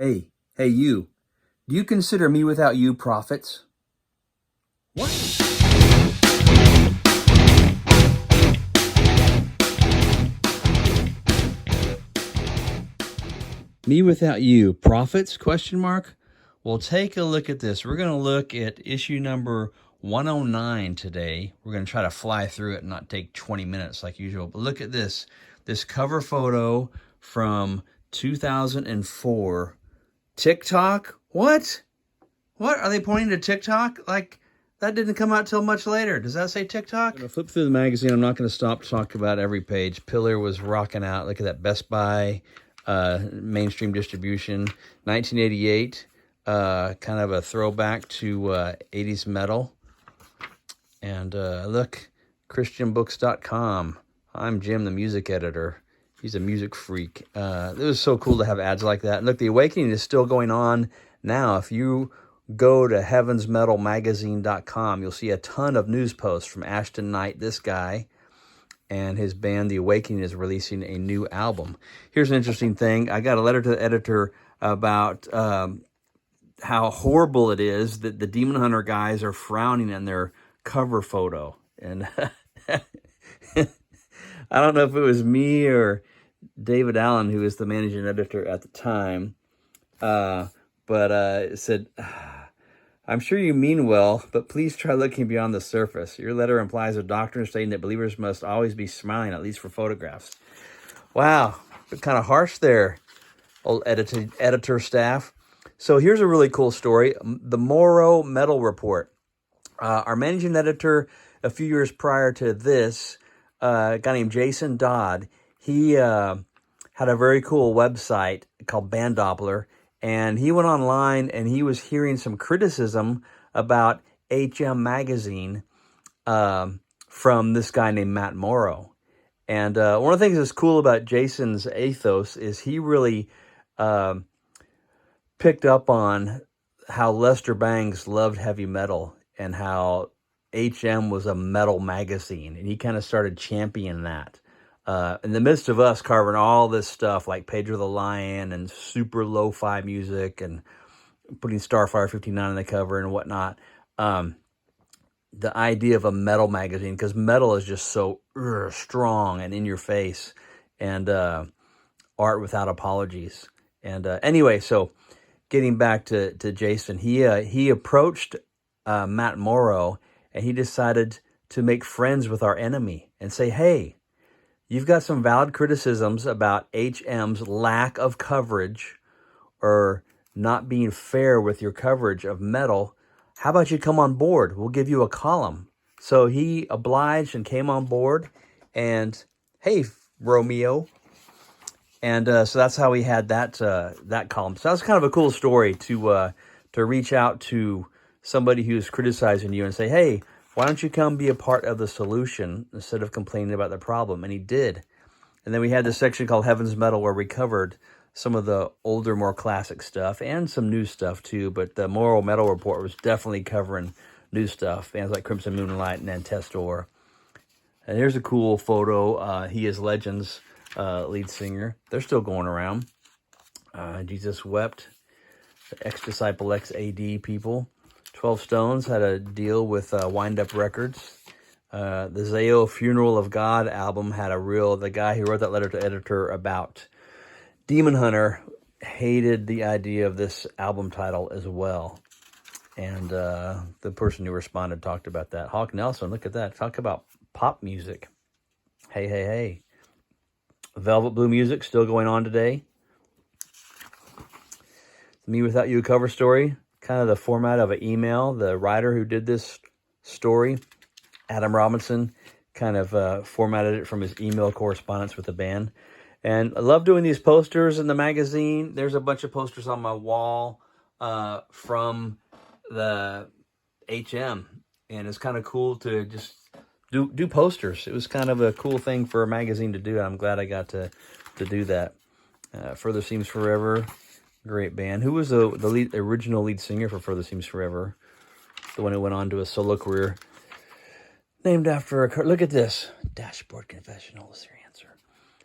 Hey, you. Do you consider Me Without You prophets? What? Me Without You prophets? Question mark. Well, take a look at this. We're going to look at issue number 109 today. We're going to try to fly through it and not take 20 minutes like usual. But look at this. This cover photo from 2004. TikTok? What? What? Are they pointing to TikTok? Like, that didn't come out till much later. Does that say TikTok? I'm going to flip through the magazine. I'm not going to stop to talk about every page. Pillar was rocking out. Look at that. Best Buy, mainstream distribution. 1988, kind of a throwback to 80s metal. And look, christianbooks.com. I'm Jim, the music editor. He's a music freak. It was so cool to have ads like that. And look, the awakening is still going on now. If you go to heavensmetalmagazine.com, you'll see a ton of news posts from Ashton Knight, this guy, and his band, The Awakening, is releasing a new album. Here's an interesting thing. I got a letter to the editor about how horrible it is that the Demon Hunter guys are frowning in their cover photo. And I don't know if it was me or David Allen, who was the managing editor at the time, but it said, I'm sure you mean well, but please try looking beyond the surface. Your letter implies a doctrine stating that believers must always be smiling, at least for photographs. Wow, kind of harsh there, old editor staff. So here's a really cool story. The Morrow Metal Report. Our managing editor, a few years prior to this, a guy named Jason Dodd, he had a very cool website called Band Doppler. And he went online and he was hearing some criticism about HM Magazine from this guy named Matt Morrow. And one of the things that's cool about Jason's ethos is he really picked up on how Lester Bangs loved heavy metal and how HM was a metal magazine. And he kind of started championing that. In the midst of us covering all this stuff like Pedro the Lion and super lo-fi music and putting Starfire 59 on the cover and whatnot, the idea of a metal magazine, because metal is just so strong and in your face, and art without apologies. And anyway, so getting back to Jason, he approached Matt Morrow, and he decided to make friends with our enemy and say, hey, you've got some valid criticisms about HM's lack of coverage or not being fair with your coverage of metal. How about you come on board? We'll give you a column. So he obliged and came on board. And hey, Romeo. And so that's how we had that column. So that's kind of a cool story to reach out to somebody who's criticizing you and say, hey, why don't you come be a part of the solution instead of complaining about the problem? And he did. And then we had this section called Heaven's Metal where we covered some of the older, more classic stuff and some new stuff too. But the Morrow Metal Report was definitely covering new stuff. Bands like Crimson Moonlight and Antestor. And here's a cool photo. He is Legends lead singer. They're still going around. Jesus Wept. The Ex-Disciple X-AD people. 12 Stones had a deal with Wind Up Records. The Zao Funeral of God album had the guy who wrote that letter to editor about Demon Hunter hated the idea of this album title as well. And the person who responded talked about that. Hawk Nelson, look at that. Talk about pop music. Hey. Velvet Blue Music still going on today. Me Without You cover story. Kind of the format of an email. The writer who did this story, Adam Robinson, kind of formatted it from his email correspondence with the band. And I love doing these posters in the magazine. There's a bunch of posters on my wall from the HM. And it's kind of cool to just do posters. It was kind of a cool thing for a magazine to do. I'm glad I got to do that. Further Seems Forever. Great band. Who was the original lead singer for Further Seems Forever? The one who went on to a solo career. Named after look at this. Dashboard Confessional is your answer.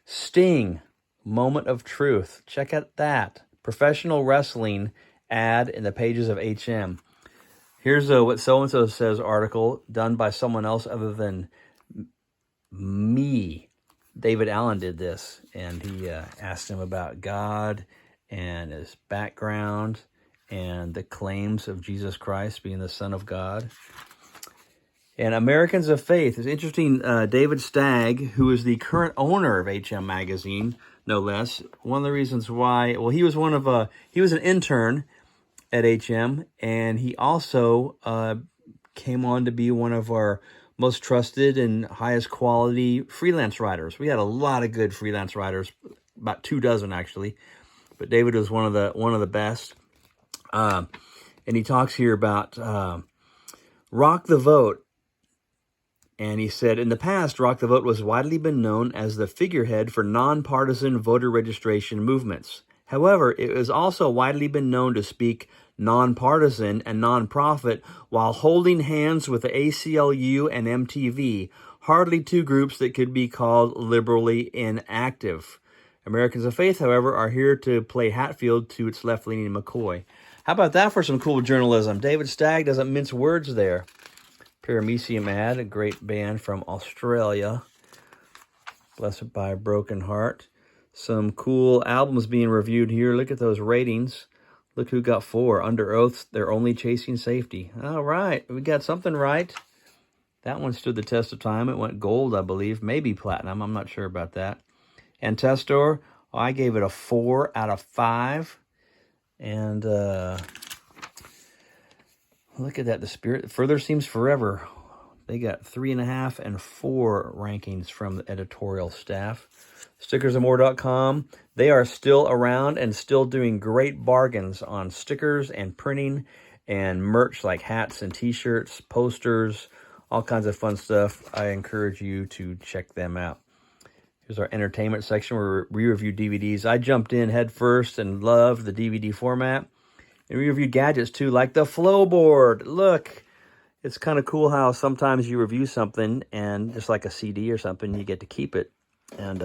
Sting, Moment of Truth. Check out that. professional wrestling ad in the pages of HM. Here's what so-and-so says article done by someone else other than me. David Allen did this, and he asked him about God and his background and the claims of Jesus Christ being the Son of God. And Americans of Faith. It's interesting, David Stagg, who is the current owner of HM Magazine, no less. One of the reasons why, well, he was an intern at HM, and he also came on to be one of our most trusted and highest quality freelance writers. We had a lot of good freelance writers, about 24 actually, but David was one of the best. And he talks here about Rock the Vote. And he said, in the past, Rock the Vote was widely been known as the figurehead for nonpartisan voter registration movements. However, it has also widely been known to speak nonpartisan and nonprofit while holding hands with the ACLU and MTV, hardly two groups that could be called liberally inactive. Americans of Faith, however, are here to play Hatfield to its left-leaning McCoy. How about that for some cool journalism? David Stagg doesn't mince words there. Paramecium ad, a great band from Australia. Blessed by a Broken Heart. Some cool albums being reviewed here. Look at those ratings. Look who got 4. Under Oath, They're Only Chasing Safety. All right, we got something right. That one stood the test of time. It went gold, I believe. Maybe platinum. I'm not sure about that. And Testor, I gave it a 4 out of 5. And look at that. The Spirit Further Seems Forever. They got 3.5 and 4 rankings from the editorial staff. Stickersandmore.com. They are still around and still doing great bargains on stickers and printing and merch like hats and t-shirts, posters, all kinds of fun stuff. I encourage you to check them out. Here's our entertainment section where we review DVDs. I jumped in head first and loved the DVD format. And we review gadgets too, like the Flow Board. Look, it's kind of cool how sometimes you review something and just like a CD or something, you get to keep it. And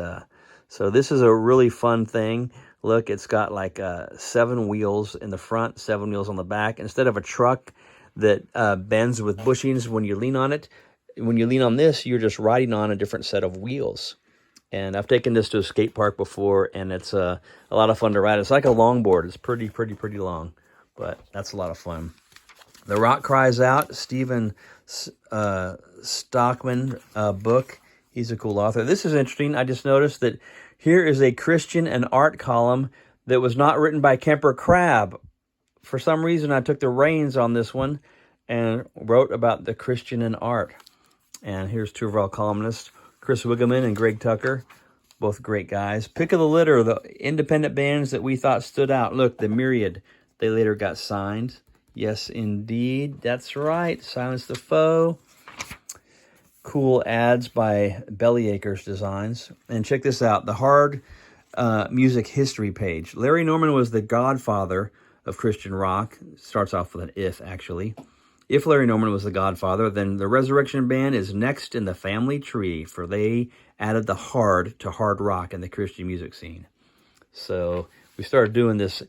so this is a really fun thing. Look, it's got like 7 wheels in the front, 7 wheels on the back. Instead of a truck that bends with bushings when you lean on it, when you lean on this, you're just riding on a different set of wheels. And I've taken this to a skate park before, and it's a lot of fun to ride. It's like a longboard. It's pretty long, but that's a lot of fun. The Rock Cries Out, Stephen Stockman book. He's a cool author. This is interesting. I just noticed that here is a Christian and art column that was not written by Kemper Crab. For some reason, I took the reins on this one and wrote about the Christian and art. And here's 2 of our columnists, Chris Wigeman and Greg Tucker, both great guys. Pick of the litter, the independent bands that we thought stood out. Look, the Myriad, they later got signed. Yes, indeed. That's right. Silence the Foe. Cool ads by Bellyacres Designs. And check this out, the Hard Music History page. Larry Norman was the godfather of Christian rock. Starts off with an if, actually. If Larry Norman was the godfather, then the Resurrection Band is next in the family tree, for they added the hard to hard rock in the Christian music scene. So we started doing this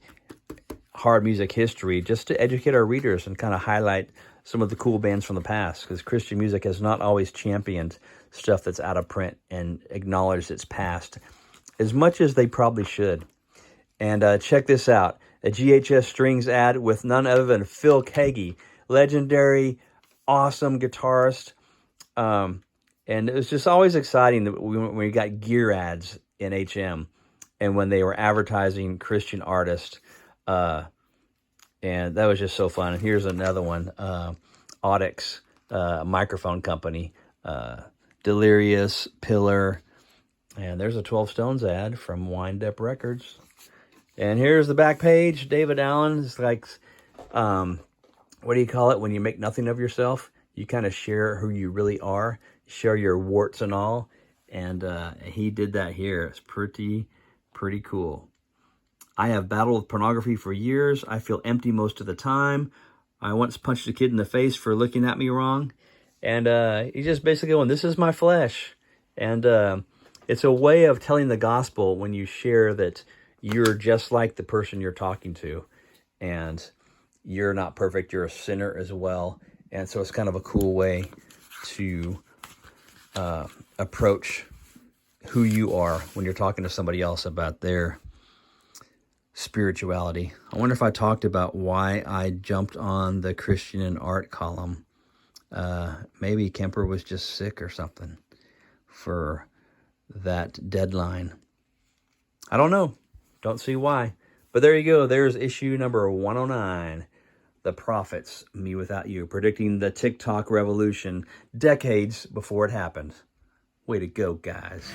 hard music history just to educate our readers and kind of highlight some of the cool bands from the past, because Christian music has not always championed stuff that's out of print and acknowledged its past as much as they probably should. And check this out, a GHS Strings ad with none other than Phil Keaggy, legendary, awesome guitarist. And it was just always exciting that when we got gear ads in HM and when they were advertising Christian artists. And that was just so fun. And here's another one, Audix, microphone company, Delirious, Pillar. And there's a 12 Stones ad from Wind Up Records. And here's the back page, David Allen. It's like, what do you call it when you make nothing of yourself? You kind of share who you really are, share your warts and all. And he did that here. It's pretty cool. I have battled with pornography for years. I feel empty most of the time. I once punched a kid in the face for looking at me wrong. And he's just basically going, this is my flesh. And it's a way of telling the gospel when you share that you're just like the person you're talking to, and you're not perfect. You're a sinner as well. And so it's kind of a cool way to approach who you are when you're talking to somebody else about their spirituality. I wonder if I talked about why I jumped on the Christian and art column. Maybe Kemper was just sick or something for that deadline. I don't know. Don't see why. But there you go. There's issue number 109. The Prophets, Me Without You, predicting the TikTok revolution decades before it happened. Way to go, guys.